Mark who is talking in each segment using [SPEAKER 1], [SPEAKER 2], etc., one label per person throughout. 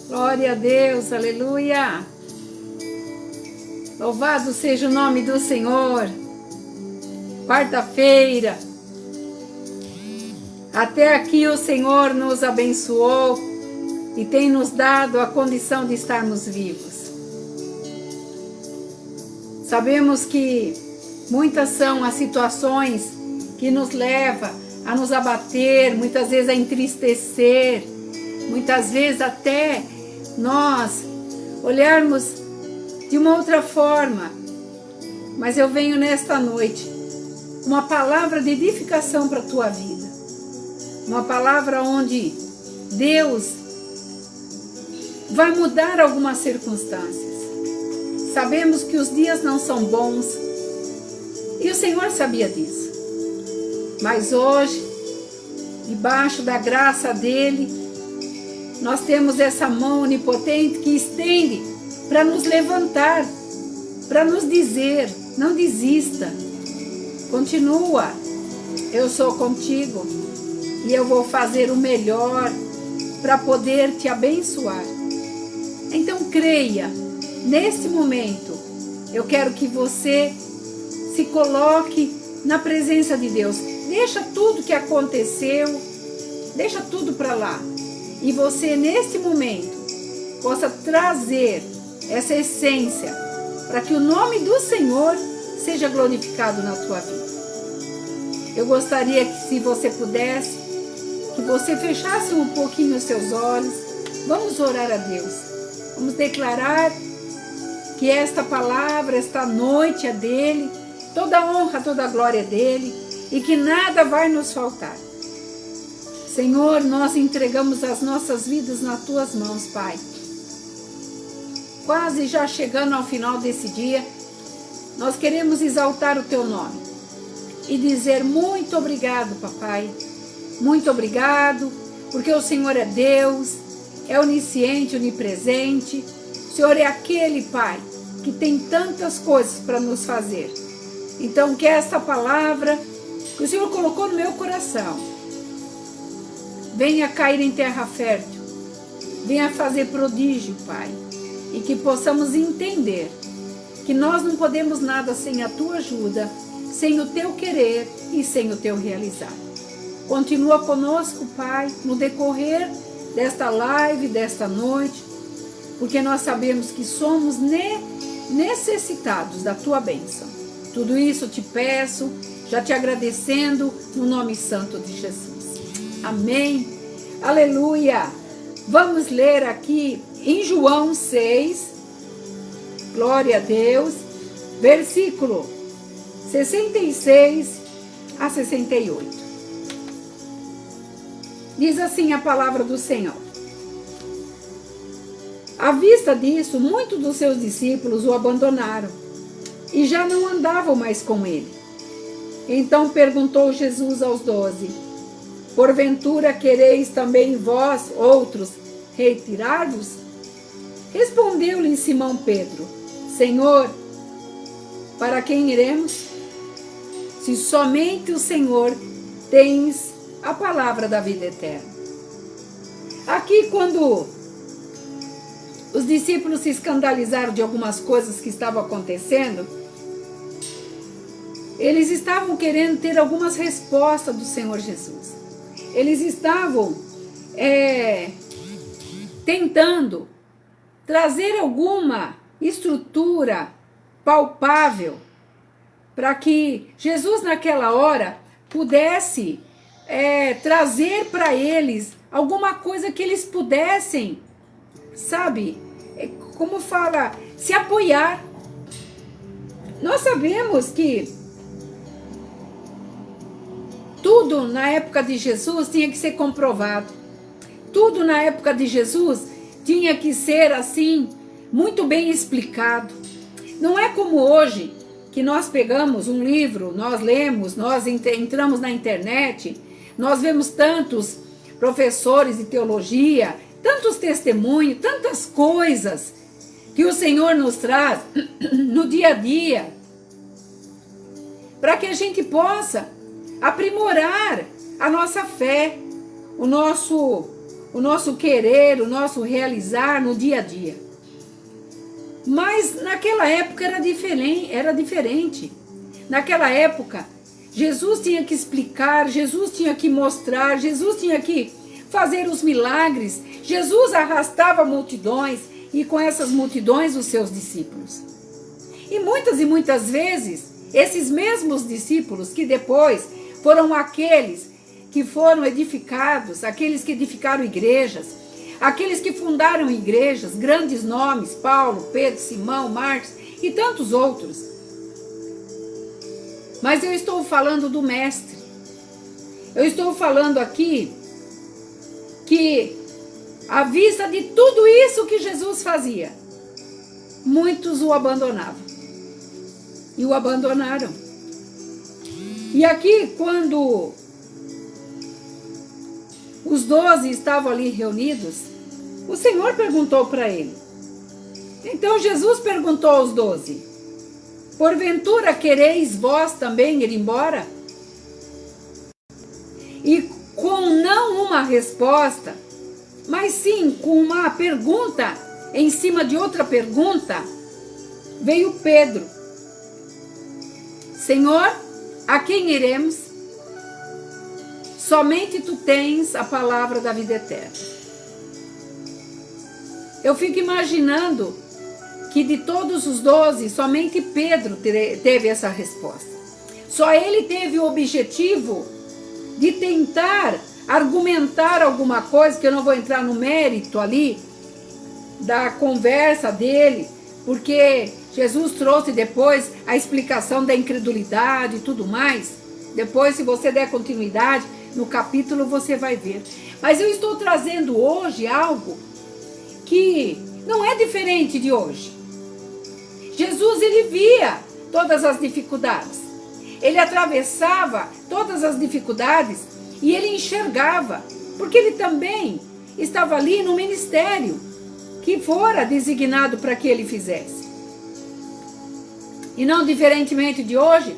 [SPEAKER 1] Glória a Deus, aleluia. Louvado seja o nome do Senhor. Quarta-feira. Até aqui o Senhor nos abençoou e tem nos dado a condição de estarmos vivos. Sabemos que muitas são as situações que nos levam a nos abater, muitas vezes a entristecer, muitas vezes até nós olharmos de uma outra forma. Mas eu venho nesta noite uma palavra de edificação para a tua vida. Uma palavra onde Deus vai mudar algumas circunstâncias. Sabemos que os dias não são bons e o Senhor sabia disso. Mas hoje, debaixo da graça dEle, nós temos essa mão onipotente que estende para nos levantar, para nos dizer: não desista, continua, eu sou contigo e eu vou fazer o melhor para poder te abençoar. Então creia, neste momento, eu quero que você se coloque na presença de Deus. Deixa tudo que aconteceu, deixa tudo para lá. E você, neste momento, possa trazer essa essência para que o nome do Senhor seja glorificado na tua vida. Eu gostaria que, se você pudesse, que você fechasse um pouquinho os seus olhos. Vamos orar a Deus. Vamos declarar que esta palavra, esta noite é dele, toda a honra, toda a glória é dele e que nada vai nos faltar. Senhor, nós entregamos as nossas vidas nas tuas mãos, Pai. Quase já chegando ao final desse dia, nós queremos exaltar o teu nome e dizer muito obrigado, papai. Muito obrigado, porque o Senhor é Deus, é onisciente, onipresente. O Senhor é aquele, Pai, que tem tantas coisas para nos fazer. Então, que esta palavra que o Senhor colocou no meu coração venha cair em terra fértil, venha fazer prodígio, Pai, e que possamos entender que nós não podemos nada sem a tua ajuda, sem o teu querer e sem o teu realizar. Continua conosco, Pai, no decorrer desta live, desta noite, porque nós sabemos que somos necessitados da tua bênção. Tudo isso te peço, já te agradecendo no nome santo de Jesus. Amém. Aleluia. Vamos ler aqui em João 6, glória a Deus, versículo 66 a 68. Diz assim a palavra do Senhor. À vista disso, muitos dos seus discípulos o abandonaram e já não andavam mais com ele. Então perguntou Jesus aos 12: porventura quereis também vós, outros, retirar-vos? Respondeu-lhe Simão Pedro: Senhor, para quem iremos? Se somente o Senhor tens a palavra da vida eterna. Aqui, quando os discípulos se escandalizaram de algumas coisas que estavam acontecendo, eles estavam querendo ter algumas respostas do Senhor Jesus. Eles estavam tentando trazer alguma estrutura palpável para que Jesus, naquela hora, pudesse trazer para eles alguma coisa que eles pudessem, sabe, como fala, se apoiar. Nós sabemos que tudo na época de Jesus tinha que ser comprovado. Tudo na época de Jesus tinha que ser assim, muito bem explicado. Não é como hoje, que nós pegamos um livro, nós lemos, nós entramos na internet, nós vemos tantos professores de teologia, tantos testemunhos, tantas coisas que o Senhor nos traz no dia a dia, para que a gente possa aprimorar a nossa fé, o o nosso querer, o nosso realizar no dia a dia. Mas naquela época era diferente. Naquela época, Jesus tinha que explicar, Jesus tinha que mostrar, Jesus tinha que fazer os milagres. Jesus arrastava multidões e com essas multidões os seus discípulos. E muitas vezes, esses mesmos discípulos que depois foram aqueles que foram edificados, aqueles que edificaram igrejas, aqueles que fundaram igrejas, grandes nomes, Paulo, Pedro, Simão, Marcos e tantos outros. Mas eu estou falando do Mestre. Eu estou falando aqui que, à vista de tudo isso que Jesus fazia, muitos o abandonavam. E o abandonaram. E aqui, quando os 12 estavam ali reunidos, o Senhor perguntou para ele. Então Jesus perguntou aos 12: porventura quereis vós também ir embora? E com não uma resposta, mas sim com uma pergunta em cima de outra pergunta, veio Pedro. Senhor, a quem iremos? Somente tu tens a palavra da vida eterna. Eu fico imaginando que de todos os 12, somente Pedro teve essa resposta. Só ele teve o objetivo de tentar argumentar alguma coisa, que eu não vou entrar no mérito ali da conversa dele, porque Jesus trouxe depois a explicação da incredulidade e tudo mais. Depois, se você der continuidade, no capítulo você vai ver. Mas eu estou trazendo hoje algo que não é diferente de hoje. Jesus, ele via todas as dificuldades. Ele atravessava todas as dificuldades e ele enxergava, porque ele também estava ali no ministério que fora designado para que ele fizesse. E não diferentemente de hoje,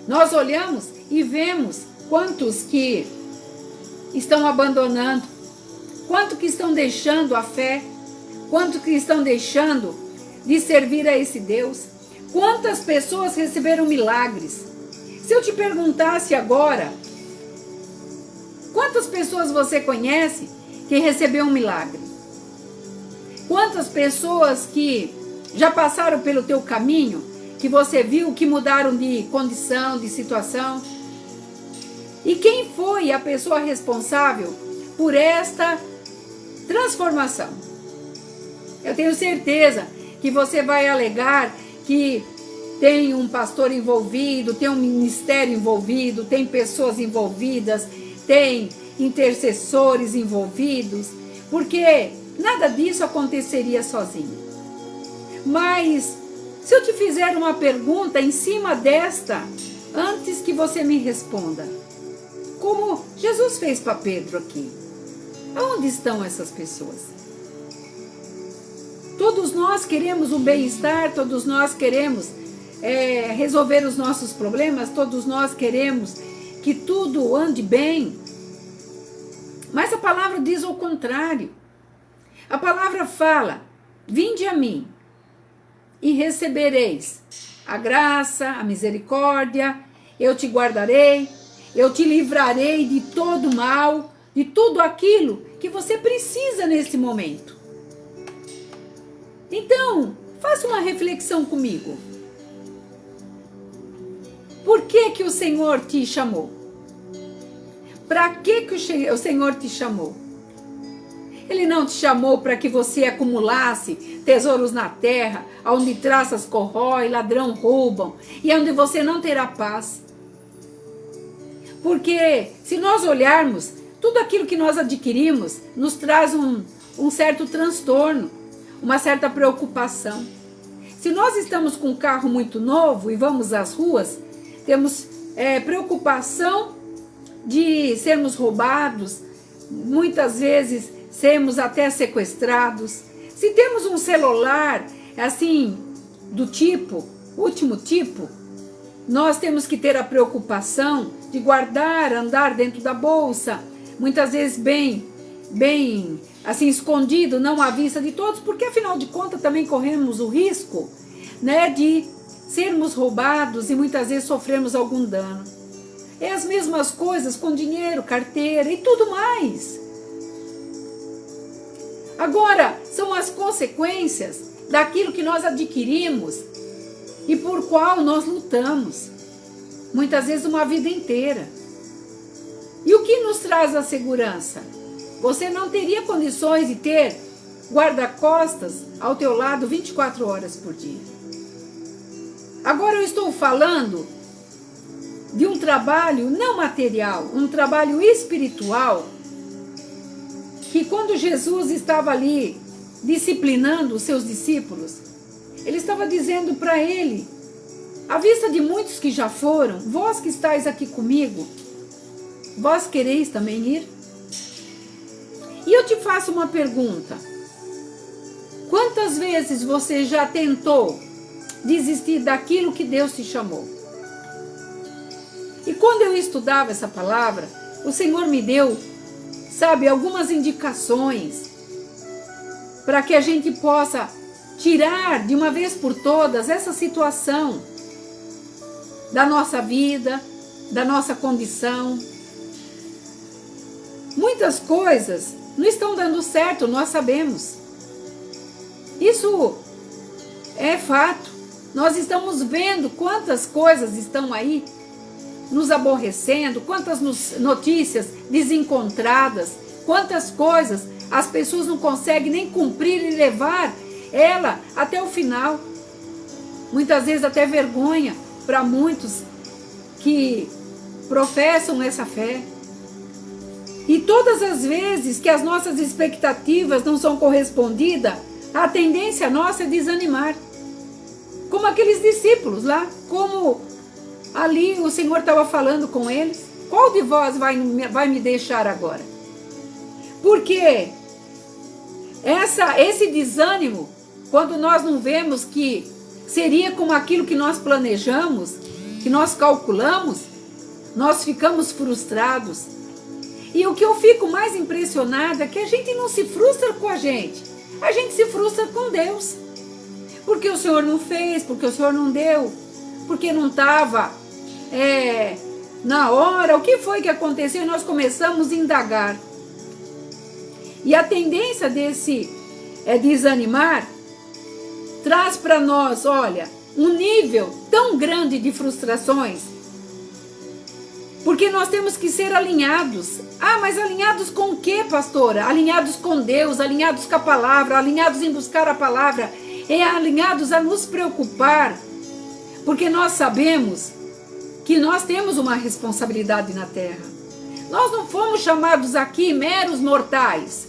[SPEAKER 1] nós olhamos e vemos quantos que estão abandonando, quanto que estão deixando a fé, quanto que estão deixando de servir a esse Deus, quantas pessoas receberam milagres. Se eu te perguntasse agora, quantas pessoas você conhece que recebeu um milagre? Quantas pessoas que já passaram pelo teu caminho, que você viu que mudaram de condição, de situação? E quem foi a pessoa responsável por esta transformação? Eu tenho certeza que você vai alegar que tem um pastor envolvido, tem um ministério envolvido, tem pessoas envolvidas, tem intercessores envolvidos, porque nada disso aconteceria sozinho. Mas se eu te fizer uma pergunta em cima desta, antes que você me responda, como Jesus fez para Pedro aqui, aonde estão essas pessoas? Todos nós queremos o bem-estar, todos nós queremos resolver os nossos problemas, todos nós queremos que tudo ande bem. Mas a palavra diz o contrário. A palavra fala: vinde a mim e recebereis a graça, a misericórdia, eu te guardarei, eu te livrarei de todo mal, de tudo aquilo que você precisa nesse momento. Então, faça uma reflexão comigo. Por que que o Senhor te chamou? Para que o Senhor te chamou? Ele não te chamou para que você acumulasse tesouros na terra, onde traças corrói, ladrão roubam, e onde você não terá paz. Porque se nós olharmos, tudo aquilo que nós adquirimos nos traz um certo transtorno, uma certa preocupação. Se nós estamos com um carro muito novo e vamos às ruas, temos preocupação de sermos roubados, muitas vezes sermos até sequestrados. Se temos um celular assim, do tipo, último tipo, nós temos que ter a preocupação de guardar, andar dentro da bolsa, muitas vezes bem bem assim escondido, não à vista de todos, porque afinal de contas também corremos o risco, né, de sermos roubados e muitas vezes sofrermos algum dano. É as mesmas coisas com dinheiro, carteira e tudo mais. Agora, são as consequências daquilo que nós adquirimos e por qual nós lutamos, muitas vezes uma vida inteira. E o que nos traz a segurança? Você não teria condições de ter guarda-costas ao teu lado 24 horas por dia. Agora eu estou falando de um trabalho não material, um trabalho espiritual, que quando Jesus estava ali disciplinando os seus discípulos, ele estava dizendo para ele, à vista de muitos que já foram, vós que estáis aqui comigo, vós quereis também ir? E eu te faço uma pergunta. Quantas vezes você já tentou desistir daquilo que Deus te chamou? E quando eu estudava essa palavra, o Senhor me deu, sabe, algumas indicações para que a gente possa tirar de uma vez por todas essa situação da nossa vida, da nossa condição. Muitas coisas não estão dando certo, nós sabemos. Isso é fato. Nós estamos vendo quantas coisas estão aí nos aborrecendo, quantas notícias desencontradas, quantas coisas as pessoas não conseguem nem cumprir e levar ela até o final. Muitas vezes até vergonha para muitos que professam essa fé. E todas as vezes que as nossas expectativas não são correspondidas, a tendência nossa é desanimar. Como aqueles discípulos lá, como ali o Senhor estava falando com eles. Qual de vós vai me deixar agora? Porque esse desânimo, quando nós não vemos que seria como aquilo que nós planejamos, que nós calculamos, nós ficamos frustrados. E o que eu fico mais impressionada é que a gente não se frustra com a gente se frustra com Deus. Porque o Senhor não fez, porque o Senhor não deu, porque não estava na hora, o que foi que aconteceu? E nós começamos a indagar. E a tendência desse desanimar traz para nós, olha, um nível tão grande de frustrações, porque nós temos que ser alinhados. Ah, mas alinhados com o quê, pastora? Alinhados com Deus, alinhados com a palavra, alinhados em buscar a palavra, alinhados a nos preocupar, porque nós sabemos que nós temos uma responsabilidade na terra. Nós não fomos chamados aqui meros mortais.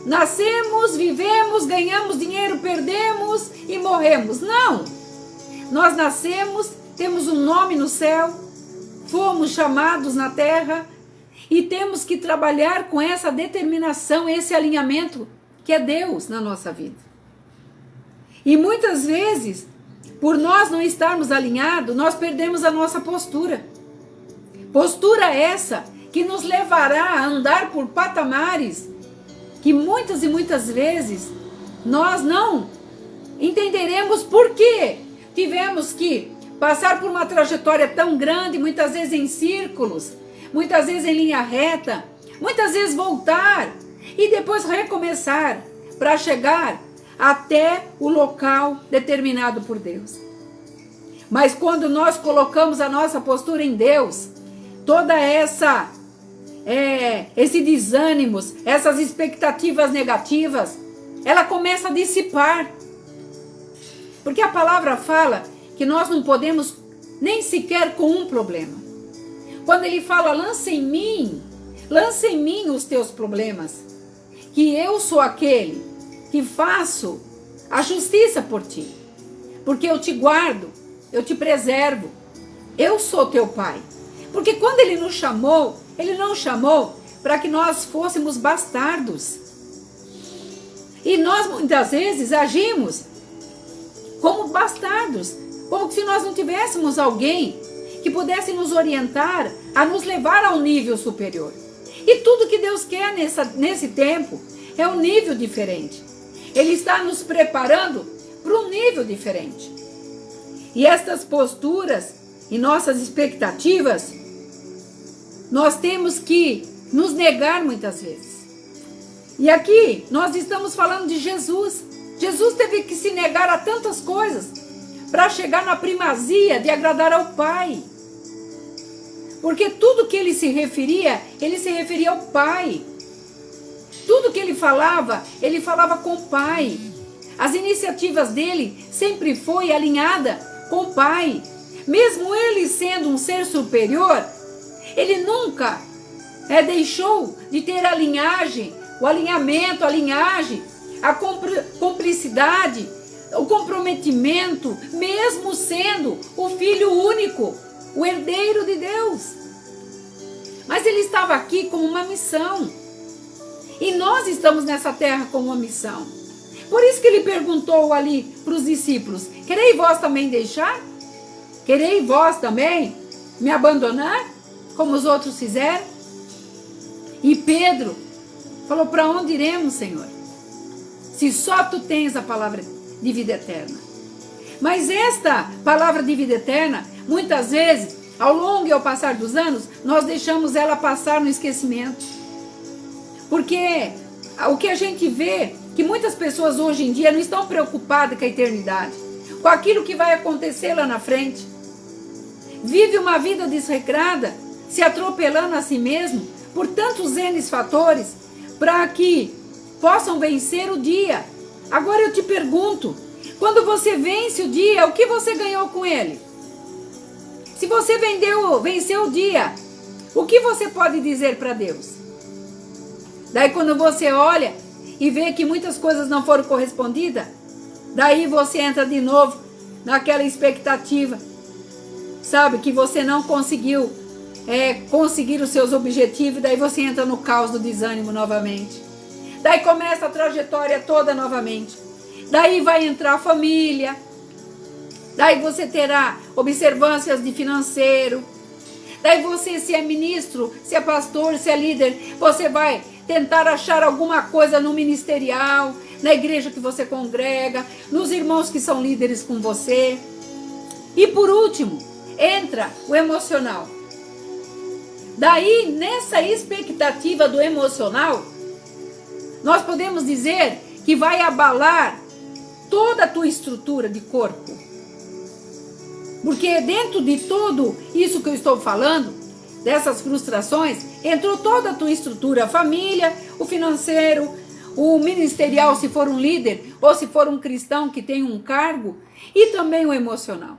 [SPEAKER 1] Nascemos, vivemos, ganhamos dinheiro, perdemos e morremos. Não! Nós nascemos, temos um nome no céu, fomos chamados na terra e temos que trabalhar com essa determinação, esse alinhamento que é Deus na nossa vida. E muitas vezes, por nós não estarmos alinhados, nós perdemos a nossa postura. Postura essa que nos levará a andar por patamares que muitas e muitas vezes nós não entenderemos por quê. Tivemos que passar por uma trajetória tão grande, muitas vezes em círculos, muitas vezes em linha reta, muitas vezes voltar e depois recomeçar para chegar até o local determinado por Deus. Mas quando nós colocamos a nossa postura em Deus, toda esse desânimo, essas expectativas negativas, ela começa a dissipar. Porque a palavra fala que nós não podemos nem sequer com um problema. Quando ele fala, lança em mim os teus problemas, que eu sou aquele que faço a justiça por ti, porque eu te guardo, eu te preservo, eu sou teu pai. Porque quando ele nos chamou, ele não chamou para que nós fôssemos bastardos. E nós muitas vezes agimos como bastardos, como se nós não tivéssemos alguém que pudesse nos orientar a nos levar a um nível superior. E tudo que Deus quer nesse tempo é um nível diferente. Ele está nos preparando para um nível diferente. E estas posturas e nossas expectativas, nós temos que nos negar muitas vezes. E aqui nós estamos falando de Jesus. Jesus teve que se negar a tantas coisas para chegar na primazia de agradar ao Pai. Porque tudo que ele se referia ao Pai. Tudo que ele falava com o Pai. As iniciativas dele sempre foi alinhada com o Pai. Mesmo ele sendo um ser superior, ele nunca deixou de ter a linhagem, o alinhamento, a linhagem, a cumplicidade, o comprometimento, mesmo sendo o Filho único, o herdeiro de Deus. Mas ele estava aqui com uma missão. E nós estamos nessa terra com uma missão. Por isso que ele perguntou ali para os discípulos: quereis vós também deixar? Quereis vós também me abandonar, como os outros fizeram? E Pedro falou: para onde iremos, Senhor? Se só tu tens a palavra de vida eterna. Mas esta palavra de vida eterna, muitas vezes, ao longo e ao passar dos anos, nós deixamos ela passar no esquecimento. Porque o que a gente vê, que muitas pessoas hoje em dia não estão preocupadas com a eternidade, com aquilo que vai acontecer lá na frente. Vive uma vida desregrada, se atropelando a si mesmo, por tantos N fatores, para que possam vencer o dia. Agora eu te pergunto, quando você vence o dia, o que você ganhou com ele? Se você venceu o dia, o que você pode dizer para Deus? Daí quando você olha e vê que muitas coisas não foram correspondidas, daí você entra de novo naquela expectativa, sabe, que você não conseguiu conseguir os seus objetivos, daí você entra no caos do desânimo novamente. Daí começa a trajetória toda novamente. Daí vai entrar a família. Daí você terá observâncias de financeiro. Daí você, se é ministro, se é pastor, se é líder, você vai tentar achar alguma coisa no ministerial, na igreja que você congrega, nos irmãos que são líderes com você. E por último, entra o emocional. Daí, nessa expectativa do emocional, nós podemos dizer que vai abalar toda a tua estrutura de corpo. Porque dentro de tudo isso que eu estou falando, dessas frustrações, entrou toda a tua estrutura, a família, o financeiro, o ministerial, se for um líder, ou se for um cristão que tem um cargo, e também o emocional.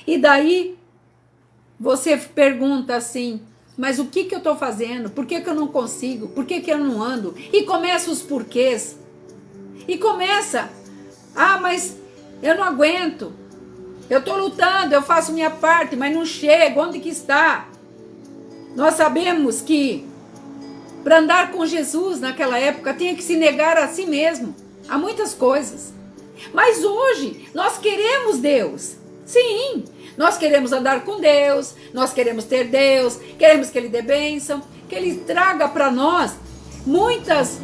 [SPEAKER 1] E daí, você pergunta assim: mas o que eu estou fazendo? Por que eu não consigo? Por que eu não ando? E começa os porquês. E começa: mas eu não aguento. Eu estou lutando, eu faço minha parte, mas não chego. Onde que está? Nós sabemos que para andar com Jesus naquela época tinha que se negar a si mesmo, a muitas coisas. Mas hoje nós queremos Deus. Sim, nós queremos andar com Deus, nós queremos ter Deus, queremos que Ele dê bênção, que Ele traga para nós muitas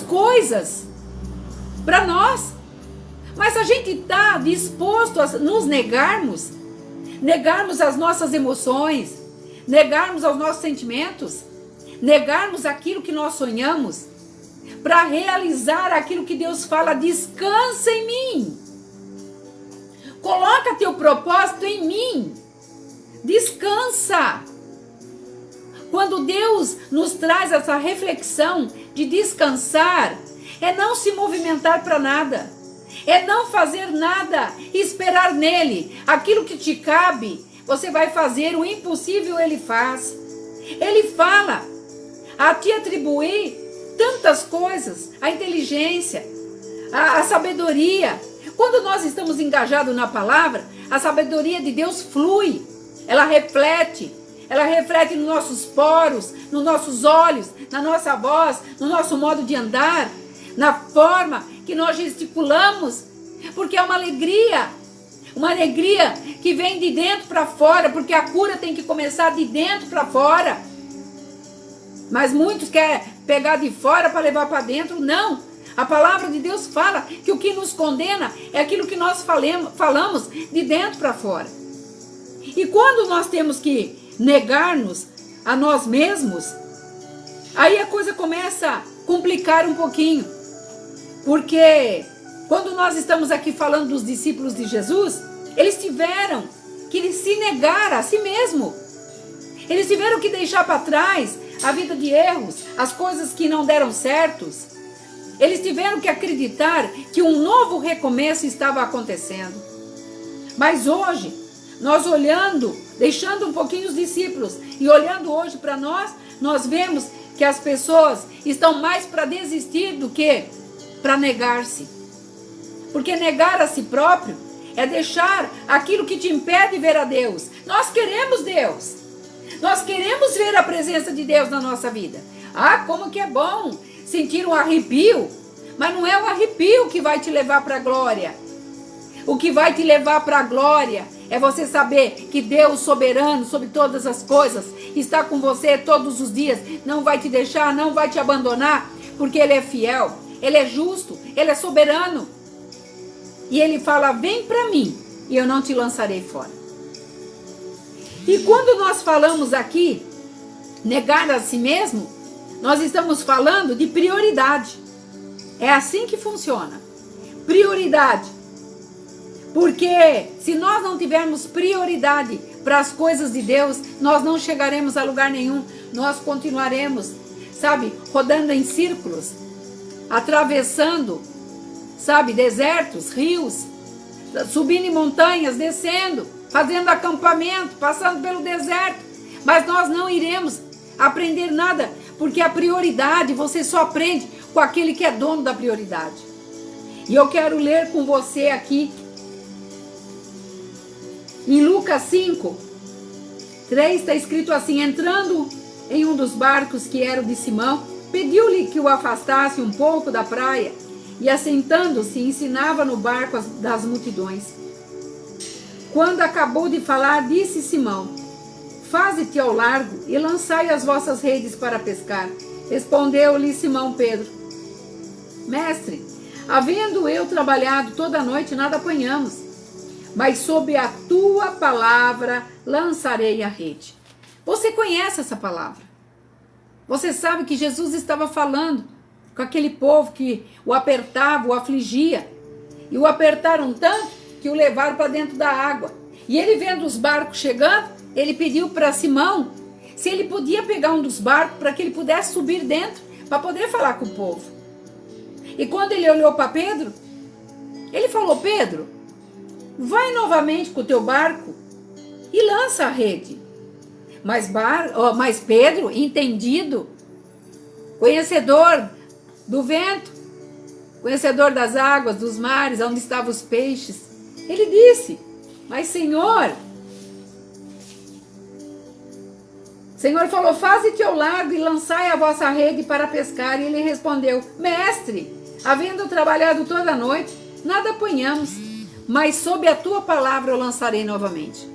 [SPEAKER 1] coisas para nós. Mas a gente está disposto a nos negarmos as nossas emoções, negarmos aos nossos sentimentos, negarmos aquilo que nós sonhamos, para realizar aquilo que Deus fala: descansa em mim. Coloca teu propósito em mim. Descansa. Quando Deus nos traz essa reflexão de descansar, é não se movimentar para nada. É não fazer nada e esperar nele. Aquilo que te cabe, você vai fazer. O impossível ele faz. Ele fala a te atribuir tantas coisas. A inteligência, a sabedoria. Quando nós estamos engajados na palavra, a sabedoria de Deus flui. Ela reflete nos nossos poros, nos nossos olhos, na nossa voz, no nosso modo de andar, na forma que nós gesticulamos, porque é uma alegria que vem de dentro para fora, porque a cura tem que começar de dentro para fora. Mas muitos querem pegar de fora para levar para dentro. Não. A palavra de Deus fala que o que nos condena é aquilo que nós falamos de dentro para fora. E quando nós temos que negar-nos a nós mesmos, aí a coisa começa a complicar um pouquinho. Porque quando nós estamos aqui falando dos discípulos de Jesus, eles tiveram que se negar a si mesmo. Eles tiveram que deixar para trás a vida de erros, as coisas que não deram certos. Eles tiveram que acreditar que um novo recomeço estava acontecendo. Mas hoje, nós olhando, deixando um pouquinho os discípulos e olhando hoje para nós vemos que as pessoas estão mais para desistir do que para negar-se. Porque negar a si próprio é deixar aquilo que te impede de ver a Deus. Nós queremos Deus. Nós queremos ver a presença de Deus na nossa vida. Ah, como que é bom sentir um arrepio. Mas não é o arrepio que vai te levar para a glória. O que vai te levar para a glória é você saber que Deus, soberano sobre todas as coisas, está com você todos os dias. Não vai te deixar, não vai te abandonar, porque Ele é fiel, Ele é justo, Ele é soberano. E Ele fala, vem para mim e eu não te lançarei fora. E quando nós falamos aqui, negar a si mesmo, nós estamos falando de prioridade. É assim que funciona. Prioridade. Porque se nós não tivermos prioridade para as coisas de Deus, nós não chegaremos a lugar nenhum. Nós continuaremos, sabe, rodando em círculos, atravessando, sabe, desertos, rios, subindo em montanhas, descendo, fazendo acampamento, passando pelo deserto. Mas nós não iremos aprender nada, porque a prioridade você só aprende com aquele que é dono da prioridade. E eu quero ler com você aqui, em Lucas 5, 3, está escrito assim: entrando em um dos barcos que era o de Simão, pediu-lhe que o afastasse um pouco da praia, e assentando-se, ensinava no barco das multidões. Quando acabou de falar, disse Simão: faze-te ao largo e lançai as vossas redes para pescar. Respondeu-lhe Simão Pedro: mestre, havendo eu trabalhado toda a noite, nada apanhamos, mas sob a tua palavra lançarei a rede. Você conhece essa palavra. Você sabe que Jesus estava falando com aquele povo que o apertava, o afligia. E o apertaram tanto que o levaram para dentro da água. E ele, vendo os barcos chegando, ele pediu para Simão se ele podia pegar um dos barcos para que ele pudesse subir dentro, para poder falar com o povo. E quando ele olhou para Pedro, ele falou: Pedro, vai novamente com o teu barco e lança a rede. Mas Pedro, entendido, conhecedor do vento, conhecedor das águas, dos mares, onde estavam os peixes, ele disse: mas Senhor falou: faze-te ao largo e lançai a vossa rede para pescar. E ele respondeu: mestre, havendo trabalhado toda a noite, nada apanhamos, mas sob a tua palavra eu lançarei novamente.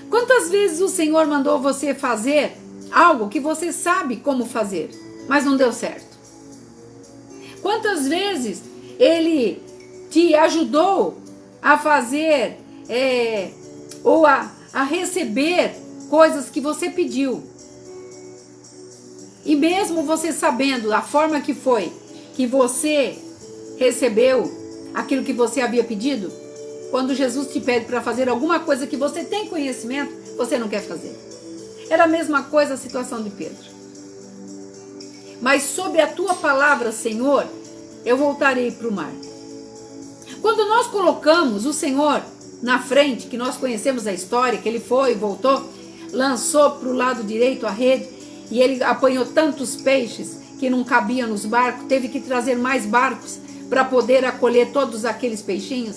[SPEAKER 1] Quantas vezes o Senhor mandou você fazer algo que você sabe como fazer, mas não deu certo? Quantas vezes Ele te ajudou a fazer ou a receber coisas que você pediu? E mesmo você sabendo a forma que foi que você recebeu aquilo que você havia pedido, quando Jesus te pede para fazer alguma coisa que você tem conhecimento, você não quer fazer. Era a mesma coisa a situação de Pedro. Mas sob a tua palavra, Senhor, eu voltarei para o mar. Quando nós colocamos o Senhor na frente, que nós conhecemos a história, que ele foi e voltou, lançou para o lado direito a rede, e ele apanhou tantos peixes que não cabiam nos barcos, teve que trazer mais barcos para poder acolher todos aqueles peixinhos.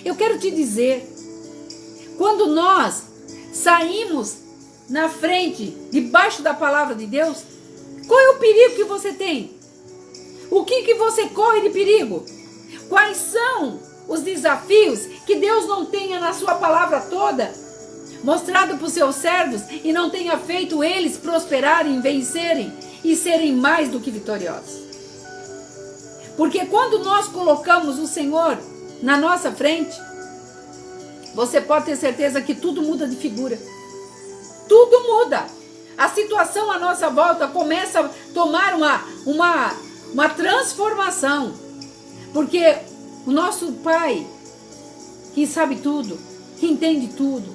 [SPEAKER 1] Eu quero te dizer, quando nós saímos na frente, debaixo da palavra de Deus, qual é o perigo que você tem? O que você corre de perigo? Quais são os desafios que Deus não tenha na sua palavra toda? mostrado para os seus servos e não tenha feito eles prosperarem, vencerem e serem mais do que vitoriosos. Porque quando nós colocamos o Senhor na nossa frente, você pode ter certeza que tudo muda de figura. Tudo muda. A situação à nossa volta começa a tomar uma transformação. Porque o nosso Pai, que sabe tudo, que entende tudo,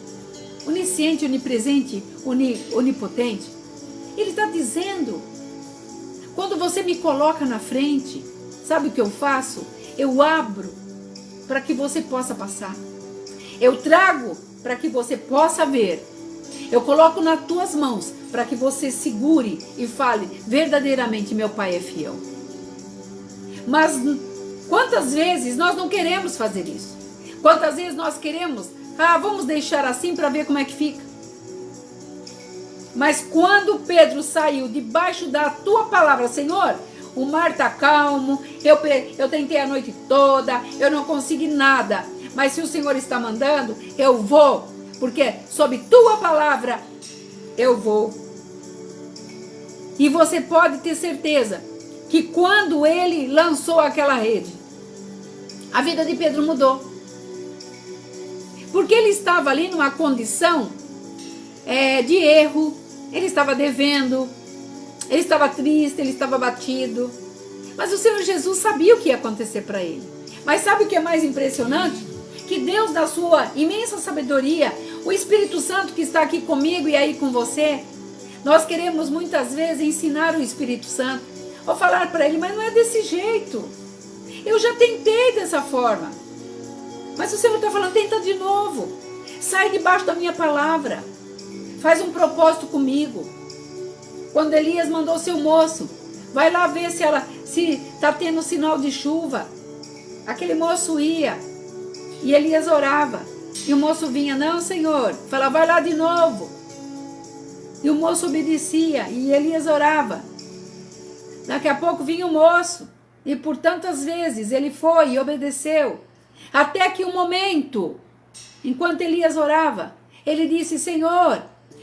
[SPEAKER 1] onisciente, onipresente, onipotente, Ele está dizendo, quando você me coloca na frente, sabe o que eu faço? Eu abro para que você possa passar. Eu trago para que você possa ver. Eu coloco nas tuas mãos para que você segure e fale, verdadeiramente meu Pai é fiel. Mas quantas vezes nós não queremos fazer isso? Quantas vezes nós queremos, vamos deixar assim para ver como é que fica. Mas quando Pedro saiu debaixo da tua palavra, Senhor, o mar está calmo, eu tentei a noite toda, eu não consegui nada. Mas se o Senhor está mandando, eu vou. Porque sob tua palavra, eu vou. E você pode ter certeza que quando ele lançou aquela rede, a vida de Pedro mudou. Porque ele estava ali numa condição de erro, ele estava devendo, ele estava triste, ele estava abatido. Mas o Senhor Jesus sabia o que ia acontecer para ele. Mas sabe o que é mais impressionante? Que Deus, na sua imensa sabedoria, o Espírito Santo que está aqui comigo e aí com você, nós queremos muitas vezes ensinar o Espírito Santo, ou falar para ele, mas não é desse jeito. Eu já tentei dessa forma. Mas o Senhor está falando, tenta de novo. Sai debaixo da minha palavra. Faz um propósito comigo. Quando Elias mandou seu moço, vai lá ver se está tendo sinal de chuva. Aquele moço ia. E Elias orava. E o moço vinha, não, Senhor. Fala, vai lá de novo. E o moço obedecia. E Elias orava. Daqui a pouco vinha o moço. E por tantas vezes ele foi e obedeceu. Até que um momento, enquanto Elias orava, ele disse, Senhor,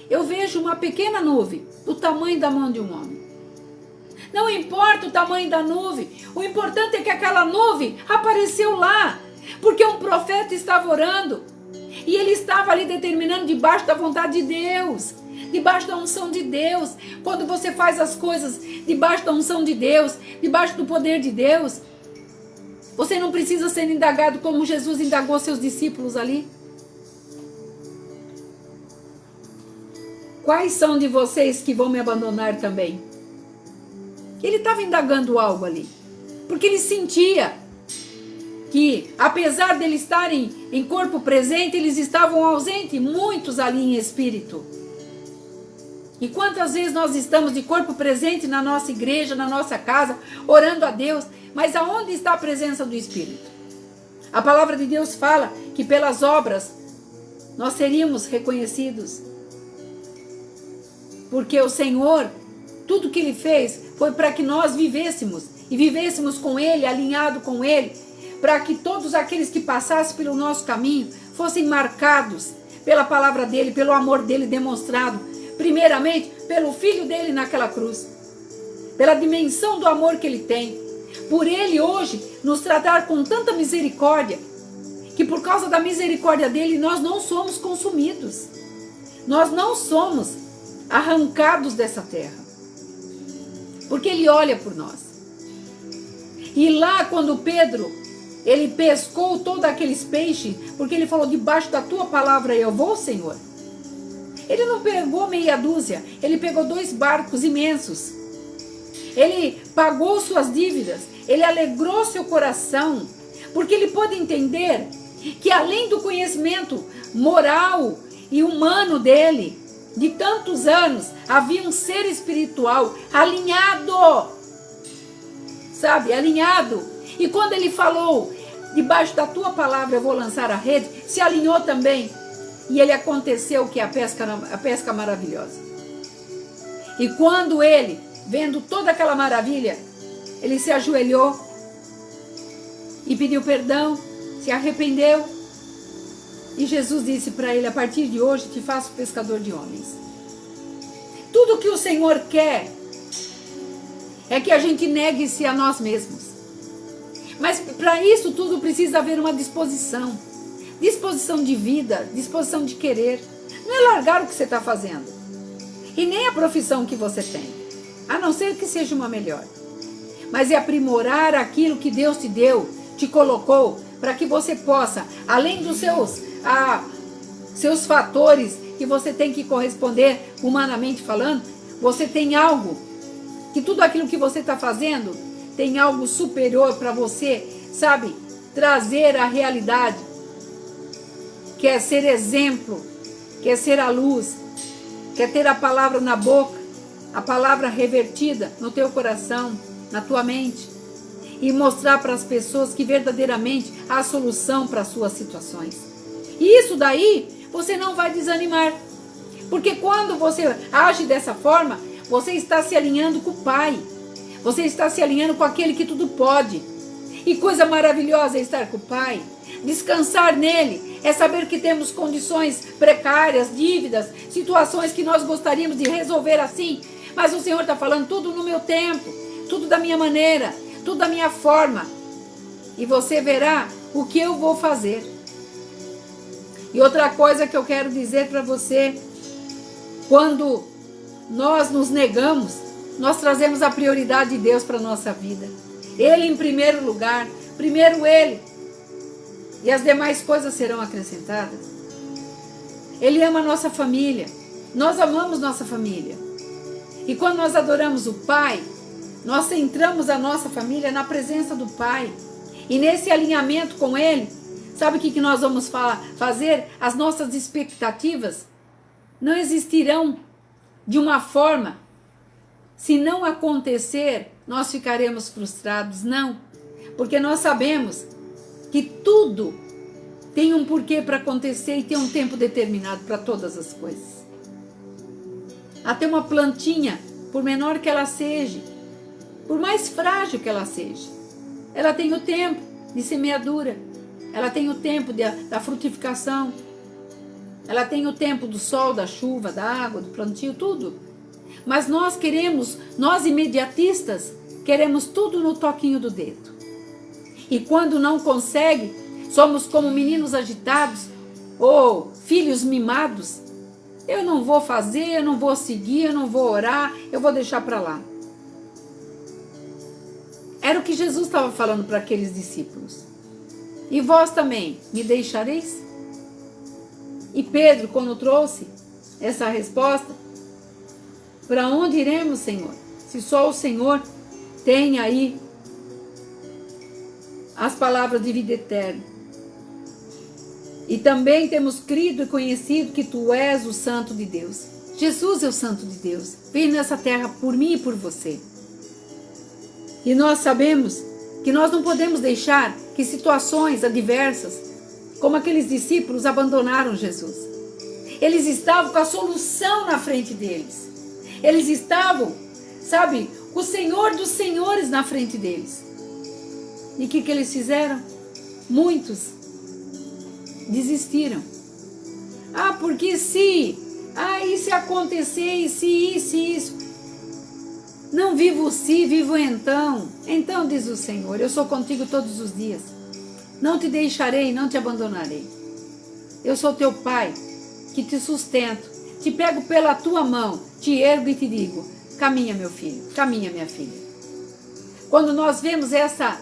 [SPEAKER 1] eu vejo uma pequena nuvem do tamanho da mão de um homem. Não importa o tamanho da nuvem. O importante é que aquela nuvem apareceu lá. Porque um profeta estava orando. E ele estava ali determinando debaixo da vontade de Deus. Debaixo da unção de Deus. Quando você faz as coisas debaixo da unção de Deus, debaixo do poder de Deus, você não precisa ser indagado como Jesus indagou seus discípulos ali. Quais são de vocês que vão me abandonar também? Ele estava indagando algo ali. Porque ele sentia que, apesar de eles estarem em corpo presente, eles estavam ausentes, muitos ali em espírito. E quantas vezes nós estamos de corpo presente na nossa igreja, na nossa casa, orando a Deus, mas aonde está a presença do Espírito? A palavra de Deus fala que pelas obras nós seríamos reconhecidos. Porque o Senhor, tudo que Ele fez foi para que nós vivêssemos, e vivêssemos com Ele, alinhado com Ele, para que todos aqueles que passassem pelo nosso caminho fossem marcados pela palavra dEle, pelo amor dEle demonstrado, primeiramente pelo Filho dEle naquela cruz, pela dimensão do amor que Ele tem, por Ele hoje nos tratar com tanta misericórdia, que por causa da misericórdia dEle nós não somos consumidos, nós não somos arrancados dessa terra, porque Ele olha por nós. E lá quando Pedro, ele pescou todos aqueles peixes, porque ele falou, debaixo da tua palavra eu vou, Senhor. Ele não pegou meia dúzia, ele pegou 2 barcos imensos. Ele pagou suas dívidas, ele alegrou seu coração, porque ele pôde entender que além do conhecimento moral e humano dele, de tantos anos, havia um ser espiritual alinhado, sabe, alinhado. E quando ele falou, debaixo da tua palavra eu vou lançar a rede, se alinhou também. E ele aconteceu que a pesca maravilhosa. E quando ele, vendo toda aquela maravilha, ele se ajoelhou e pediu perdão, se arrependeu. E Jesus disse para ele: a partir de hoje te faço pescador de homens. Tudo que o Senhor quer é que a gente negue-se a nós mesmos. Mas para isso tudo precisa haver uma disposição. Disposição de vida, disposição de querer. Não é largar o que você está fazendo. E nem a profissão que você tem. A não ser que seja uma melhor. Mas é aprimorar aquilo que Deus te deu, te colocou, para que você possa, além dos seus fatores que você tem que corresponder humanamente falando, você tem algo, que tudo aquilo que você está fazendo tem algo superior para você, sabe, trazer a realidade, quer ser exemplo, quer ser a luz, quer ter a palavra na boca, a palavra revertida no teu coração, na tua mente, e mostrar para as pessoas que verdadeiramente há solução para as suas situações. E isso daí você não vai desanimar, porque quando você age dessa forma, você está se alinhando com o Pai, você está se alinhando com aquele que tudo pode. E coisa maravilhosa é estar com o Pai, descansar nele, é saber que temos condições precárias, dívidas, situações que nós gostaríamos de resolver assim, mas o Senhor está falando tudo no meu tempo, tudo da minha maneira, tudo da minha forma, e você verá o que eu vou fazer. E outra coisa que eu quero dizer para você, quando nós nos negamos, nós trazemos a prioridade de Deus para a nossa vida. Ele em primeiro lugar, primeiro Ele, e as demais coisas serão acrescentadas. Ele ama a nossa família, nós amamos nossa família. E quando nós adoramos o Pai, nós centramos a nossa família na presença do Pai. E nesse alinhamento com Ele, sabe o que nós vamos fazer? As nossas expectativas não existirão de uma forma, se não acontecer, nós ficaremos frustrados. Não, porque nós sabemos que tudo tem um porquê para acontecer e tem um tempo determinado para todas as coisas. Até uma plantinha, por menor que ela seja, por mais frágil que ela seja, ela tem o tempo de semeadura, ela tem o tempo da frutificação, ela tem o tempo do sol, da chuva, da água, do plantio, tudo. Mas nós imediatistas, queremos tudo no toquinho do dedo. E quando não consegue, somos como meninos agitados ou filhos mimados. Eu não vou fazer, eu não vou seguir, eu não vou orar, eu vou deixar para lá. Era o que Jesus estava falando para aqueles discípulos. E vós também me deixareis? E Pedro, quando trouxe essa resposta, para onde iremos, Senhor? Se só o Senhor tem aí as palavras de vida eterna. E também temos crido e conhecido que Tu és o Santo de Deus. Jesus é o Santo de Deus. Veio nessa terra por mim e por você. E nós sabemos que nós não podemos deixar que situações adversas, como aqueles discípulos, abandonaram Jesus. Eles estavam com a solução na frente deles. Eles estavam, sabe, com o Senhor dos Senhores na frente deles. E o que eles fizeram? Muitos desistiram. Porque se acontecer, e se isso. Não vivo se, vivo então. Então diz o Senhor, eu sou contigo todos os dias. Não te deixarei, não te abandonarei. Eu sou teu Pai, que te sustento. Te pego pela tua mão, te ergo e te digo, caminha meu filho, caminha minha filha. Quando nós vemos essa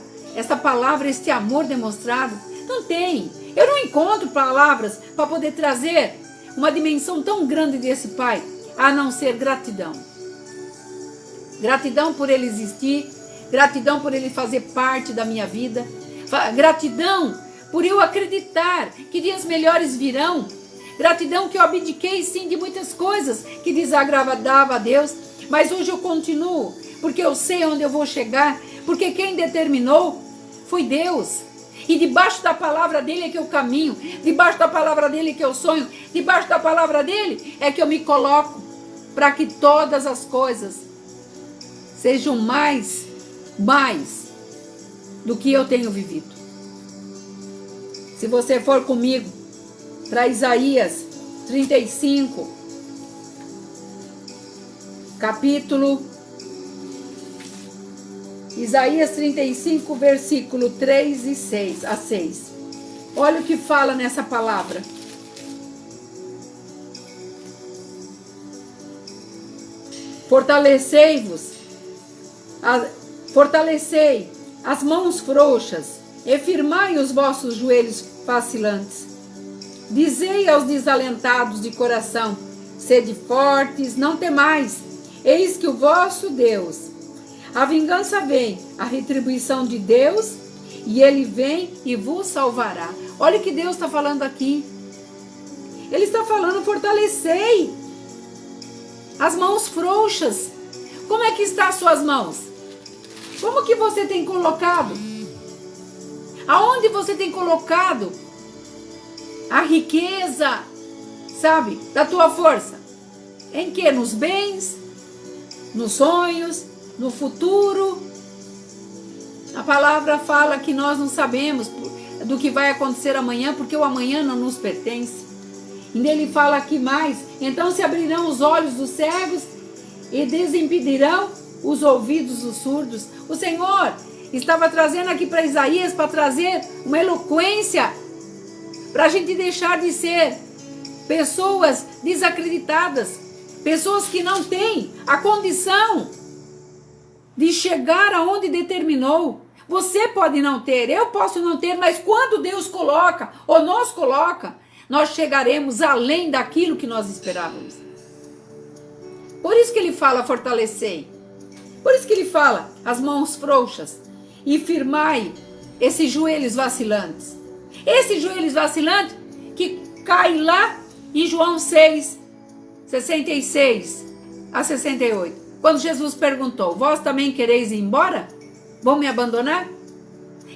[SPEAKER 1] palavra, este amor demonstrado, não tem. Eu não encontro palavras para poder trazer uma dimensão tão grande desse Pai, a não ser gratidão. Gratidão por Ele existir, gratidão por Ele fazer parte da minha vida, gratidão por eu acreditar que dias melhores virão, gratidão que eu abdiquei sim de muitas coisas que desagradava a Deus, mas hoje eu continuo, porque eu sei onde eu vou chegar, porque quem determinou foi Deus. E debaixo da palavra dele é que eu caminho, debaixo da palavra dele é que eu sonho, debaixo da palavra dele é que eu me coloco, para que todas as coisas sejam mais do que eu tenho vivido. Se você for comigo, para Isaías 35, capítulo Isaías 35, versículo 3 e 6 a 6. Olha o que fala nessa palavra. Fortalecei as mãos frouxas e firmai os vossos joelhos vacilantes. Dizei aos desalentados de coração: sede fortes, não temais, eis que o vosso Deus. A vingança vem, a retribuição de Deus, e Ele vem e vos salvará. Olha o que Deus está falando aqui. Ele está falando: fortalecei as mãos frouxas. Como é que estão as suas mãos? Como que você tem colocado? Aonde você tem colocado a riqueza, sabe, da tua força? Em que? Nos bens? Nos sonhos? No futuro? A palavra fala que nós não sabemos do que vai acontecer amanhã, porque o amanhã não nos pertence. E nele fala aqui mais: então se abrirão os olhos dos cegos e desimpedirão os ouvidos dos surdos. O Senhor estava trazendo aqui para Isaías, para trazer uma eloquência, para a gente deixar de ser pessoas desacreditadas, pessoas que não têm a condição de chegar aonde determinou. Você pode não ter, eu posso não ter, mas quando Deus coloca, ou nós coloca, nós chegaremos além daquilo que nós esperávamos. Por isso que ele fala: fortalecei. Por isso que ele fala: as mãos frouxas e firmai esses joelhos vacilantes. Esses joelhos vacilantes que caem lá em João 6, 66 a 68. Quando Jesus perguntou: vós também quereis ir embora? Vão me abandonar?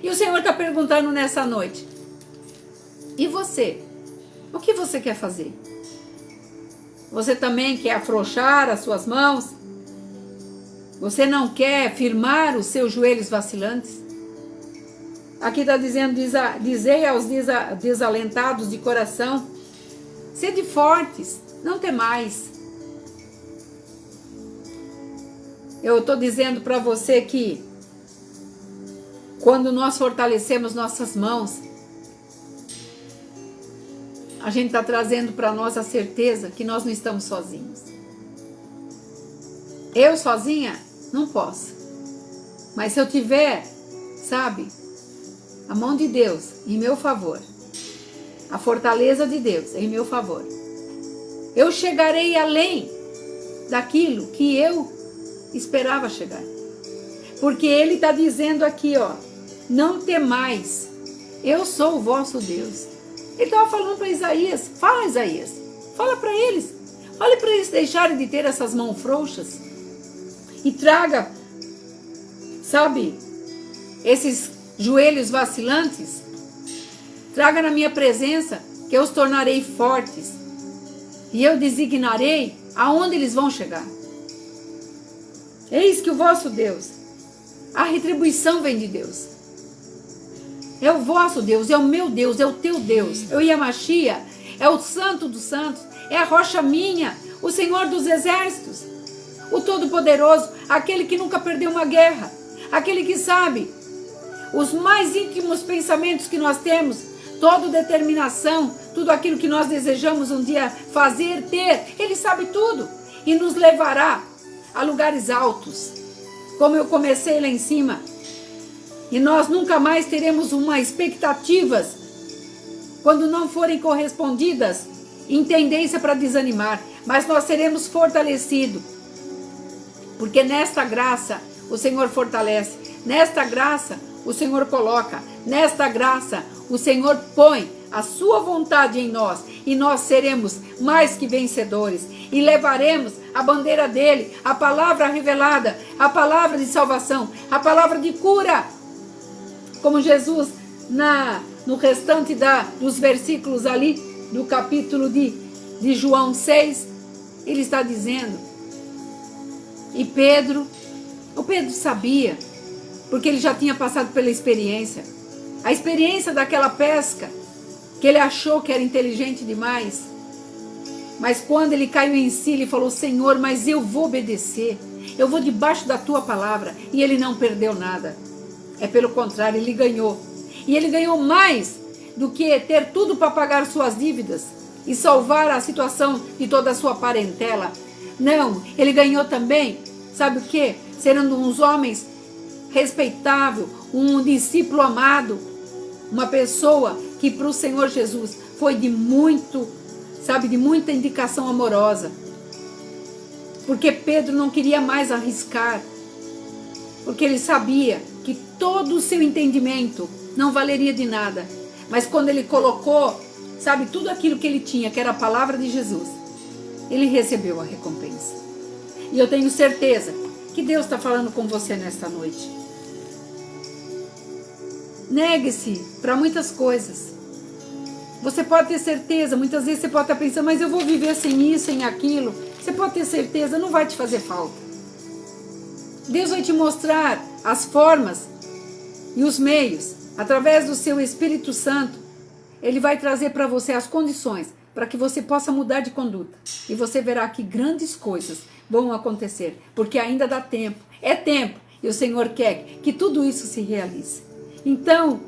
[SPEAKER 1] E o Senhor está perguntando nessa noite: e você? O que você quer fazer? Você também quer afrouxar as suas mãos? Você não quer firmar os seus joelhos vacilantes? Aqui está dizendo: dizei aos desalentados de coração: sede fortes, não temais. Eu estou dizendo para você que quando nós fortalecemos nossas mãos, a gente está trazendo para nós a certeza que nós não estamos sozinhos. Eu sozinha não posso. Mas se eu tiver, sabe, a mão de Deus em meu favor, a fortaleza de Deus em meu favor, eu chegarei além daquilo que eu esperava chegar. Porque Ele está dizendo aqui, ó: não temais, eu sou o vosso Deus. Ele estava falando para Isaías. Fala, Isaías, fala para eles. Fale para eles deixarem de ter essas mãos frouxas. E traga, sabe, esses joelhos vacilantes. Traga na minha presença, que eu os tornarei fortes. E eu designarei aonde eles vão chegar. Eis que o vosso Deus, a retribuição vem de Deus. É o vosso Deus, é o meu Deus, é o teu Deus. É o Yamashia, é o Santo dos Santos, é a rocha minha, o Senhor dos Exércitos, o Todo-Poderoso, aquele que nunca perdeu uma guerra, aquele que sabe os mais íntimos pensamentos que nós temos, toda determinação, tudo aquilo que nós desejamos um dia fazer, ter. Ele sabe tudo e nos levará a lugares altos, como eu comecei lá em cima. E nós nunca mais teremos uma expectativas quando não forem correspondidas em tendência para desanimar, mas nós seremos fortalecidos, porque nesta graça o Senhor fortalece, nesta graça o Senhor coloca, nesta graça o Senhor põe a sua vontade em nós, e nós seremos mais que vencedores, e levaremos a bandeira dele, a palavra revelada, a palavra de salvação, a palavra de cura, como Jesus no restante dos versículos ali do capítulo de João 6, ele está dizendo. E o Pedro sabia, porque ele já tinha passado pela experiência, a experiência daquela pesca, que ele achou que era inteligente demais. Mas quando ele caiu em si, ele falou: Senhor, mas eu vou obedecer. Eu vou debaixo da tua palavra. E ele não perdeu nada. É pelo contrário, ele ganhou. E ele ganhou mais do que ter tudo para pagar suas dívidas e salvar a situação de toda a sua parentela. Não, ele ganhou também, sabe o quê? Sendo uns homens respeitável, um discípulo amado, uma pessoa que para o Senhor Jesus foi de muito, sabe, de muita indicação amorosa. Porque Pedro não queria mais arriscar, porque ele sabia que todo o seu entendimento não valeria de nada. Mas quando ele colocou, sabe, tudo aquilo que ele tinha, que era a palavra de Jesus, ele recebeu a recompensa. E eu tenho certeza que Deus está falando com você nesta noite. Negue-se para muitas coisas. Você pode ter certeza, muitas vezes você pode estar pensando, mas eu vou viver sem isso, sem aquilo. Você pode ter certeza, não vai te fazer falta. Deus vai te mostrar as formas e os meios, através do seu Espírito Santo. Ele vai trazer para você as condições para que você possa mudar de conduta. E você verá que grandes coisas vão acontecer, porque ainda dá tempo. É tempo, e o Senhor quer que tudo isso se realize. Então,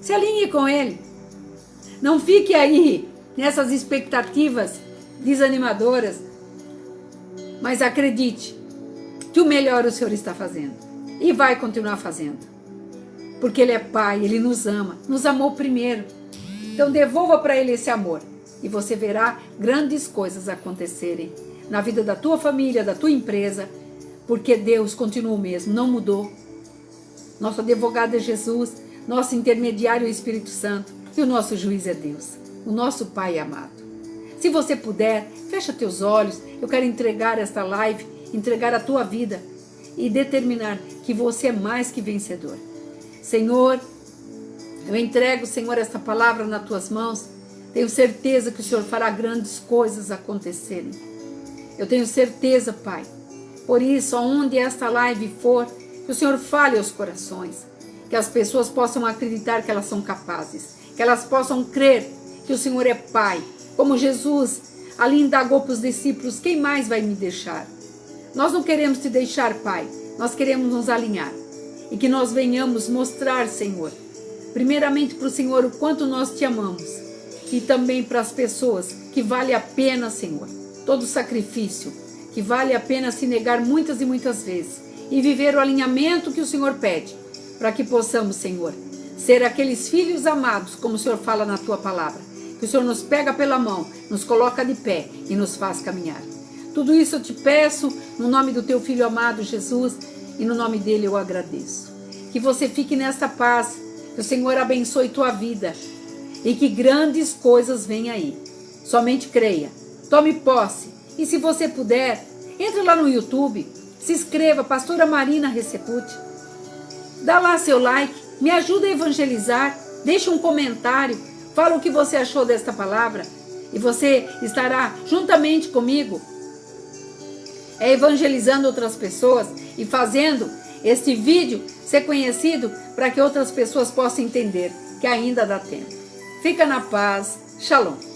[SPEAKER 1] se alinhe com Ele. Não fique aí nessas expectativas desanimadoras, mas acredite que o melhor o Senhor está fazendo e vai continuar fazendo, porque Ele é Pai, Ele nos ama, nos amou primeiro. Então devolva para Ele esse amor e você verá grandes coisas acontecerem na vida da tua família, da tua empresa, porque Deus continua o mesmo, não mudou. Nosso advogado é Jesus, nosso intermediário é o Espírito Santo e o nosso juiz é Deus, o nosso Pai amado. Se você puder, fecha teus olhos. Eu quero entregar esta live, entregar a tua vida e determinar que você é mais que vencedor. Senhor, eu entrego, Senhor, esta palavra nas tuas mãos. Tenho certeza que o Senhor fará grandes coisas acontecerem. Eu tenho certeza, Pai. Por isso, aonde esta live for, que o Senhor fale aos corações, que as pessoas possam acreditar que elas são capazes, que elas possam crer que o Senhor é Pai. Como Jesus ali indagou para os discípulos, quem mais vai me deixar? Nós não queremos te deixar, Pai. Nós queremos nos alinhar. E que nós venhamos mostrar, Senhor, primeiramente para o Senhor o quanto nós te amamos. E também para as pessoas que vale a pena, Senhor, todo sacrifício, que vale a pena se negar muitas e muitas vezes. E viver o alinhamento que o Senhor pede. Para que possamos, Senhor, ser aqueles filhos amados, como o Senhor fala na tua palavra. Que o Senhor nos pega pela mão, nos coloca de pé e nos faz caminhar. Tudo isso eu te peço no nome do teu Filho amado Jesus e no nome dele eu agradeço. Que você fique nesta paz, que o Senhor abençoe tua vida e que grandes coisas venham aí. Somente creia, tome posse e se você puder, entre lá no YouTube, se inscreva, Pastora Marina Recepute, dá lá seu like, me ajuda a evangelizar, deixa um comentário, fala o que você achou desta palavra e você estará juntamente comigo evangelizando outras pessoas e fazendo este vídeo ser conhecido para que outras pessoas possam entender que ainda dá tempo. Fica na paz. Shalom.